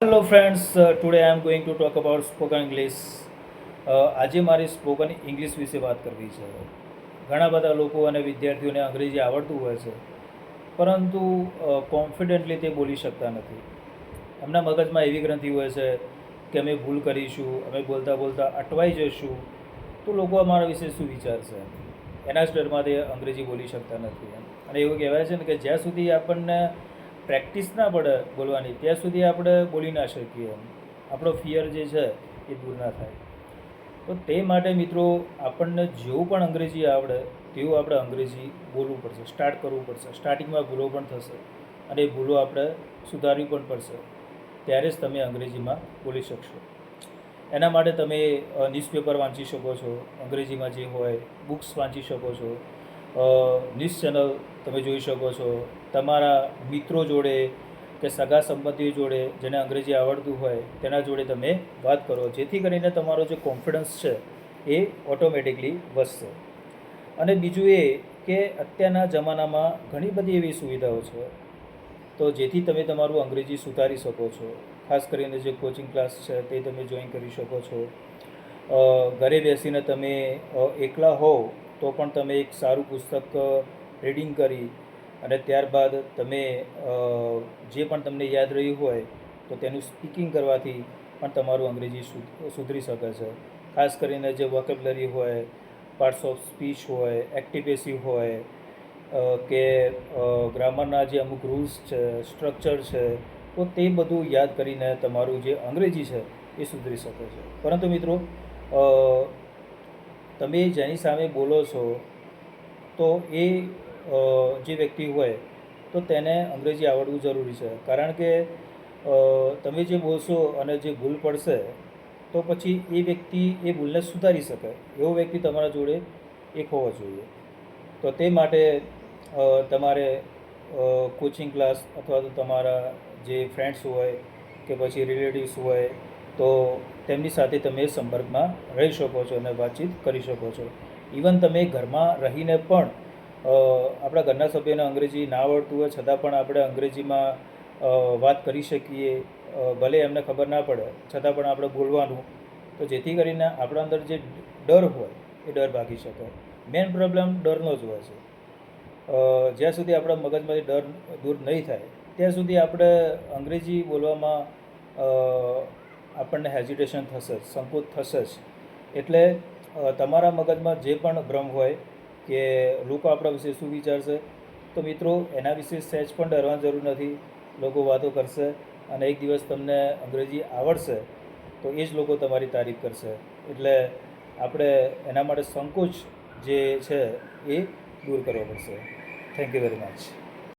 Hello friends, today I am going to talk about spoken English. આજે મારી spoken English વિશે વાત કરવી છે. ઘણા બધા લોકો અને વિદ્યાર્થીઓને અંગ્રેજી આવડતું હોય છે, પરંતુ કોન્ફિડન્ટલી તે બોલી શકતા નથી. એમના મગજમાં એવી ગ્રંથિ હોય છે કે અમે ભૂલ કરીશું, અમે બોલતા બોલતા અટવાઈ જઈશું, તો લોકો અમારા વિશે શું વિચારશે, એના જ ડરમાં તે અંગ્રેજી બોલી શકતા નથી. અને એવું કહેવાય છે ને કે જ્યાં સુધી આપણને પ્રેક્ટિસ ના પડે બોલવાની, ત્યાં સુધી આપણે બોલી ના શકીએ. આપણો ફિયર જે છે એ દૂર ના થાય. તો તે માટે મિત્રો, આપણને જેવું પણ અંગ્રેજી આવડે તેવું આપણે અંગ્રેજી બોલવું પડશે, સ્ટાર્ટ કરવું પડશે. સ્ટાર્ટિંગમાં ભૂલો પણ થશે અને એ ભૂલો આપણે સુધારવી પણ પડશે, ત્યારે જ તમે અંગ્રેજીમાં બોલી શકશો. એના માટે તમે ન્યૂઝપેપર વાંચી શકો છો, અંગ્રેજીમાં જે હોય, બુક્સ વાંચી શકો છો, ન્યૂઝ ચેનલ તમે જોઈ શકો છો, તમારા મિત્રો જોડે કે સગા સંબંધીઓ જોડે જેને અંગ્રેજી આવડતું હોય તેના જોડે તમે વાત કરો, જેથી કરીને તમારો જે કોન્ફિડન્સ છે એ ઓટોમેટિકલી વધશે. અને બીજું એ કે અત્યારના જમાનામાં ઘણી બધી એવી સુવિધાઓ છે તો જેથી તમે તમારું અંગ્રેજી સુધારી શકો છો. ખાસ કરીને જે કોચિંગ ક્લાસ છે તે તમે જોઈન કરી શકો છો. ઘરે બેસીને તમે એકલા હોવ તો પણ તમે એક સારું પુસ્તક રીડિંગ કરી અને ત્યારબાદ તમે જે પણ તમને યાદ રહ્યું હોય તો તેનું સ્પીકિંગ કરવાથી પણ તમારું અંગ્રેજી સુધરી શકે છે. ખાસ કરીને જે વોકેબ્યુલરી હોય, પાર્ટ્સ ઓફ સ્પીચ હોય, એક્ટિવ પેસિવ હોય, કે ગ્રામરના જે અમુક રૂલ્સ છે, સ્ટ્રક્ચર છે, તો તે બધું યાદ કરીને તમારું જે અંગ્રેજી છે એ સુધરી શકે છે. પરંતુ મિત્રો, તમે જેની સામે બોલો છો તો એ જે વ્યક્તિ હોય તો તેને અંગ્રેજી આવડવું જરૂરી છે. કારણ કે તમે જે બોલશો અને જે ભૂલ પડશે તો પછી એ વ્યક્તિ એ ભૂલને સુધારી શકે એવો વ્યક્તિ તમારા જોડે એક હોવો જોઈએ. તો તે માટે તમારે કોચિંગ ક્લાસ અથવા તો તમારા જે ફ્રેન્ડ્સ હોય કે પછી રિલેટિવ્સ હોય તો તેમની સાથે તમે સંપર્કમાં રહી શકો છો અને વાતચીત કરી શકો છો. ઇવન તમે ઘરમાં રહીને પણ આપણા ઘરના સભ્યોને અંગ્રેજી ના આવડતું હોય છતાં પણ આપણે અંગ્રેજીમાં વાત કરી શકીએ. ભલે એમને ખબર ના પડે છતાં પણ આપણે બોલવાનું, તો જેથી કરીને આપણા અંદર જે ડર હોય એ ડર ભાગી શકે. મેઇન પ્રોબ્લેમ ડરનો જ હોય છે. જ્યાં સુધી આપણા મગજમાંથી ડર દૂર નહીં થાય ત્યાં સુધી આપણે અંગ્રેજી બોલવામાં આપણને હેઝિટેશન થશે, સંકોચ થશે જ. એટલે તમારા મગજમાં જે પણ ભ્રમ હોય કે લોકો આપણા વિશે શું વિચારશે, તો મિત્રો એના વિશે સહેજ પણ ડરવાની જરૂર નથી. લોકો વાતો કરશે અને એક દિવસ તમને અંગ્રેજી આવડશે તો એ જ લોકો તમારી તારીફ કરશે. એટલે આપણે એના માટે સંકોચ જે છે એ દૂર કરવો પડશે. Thank you very much.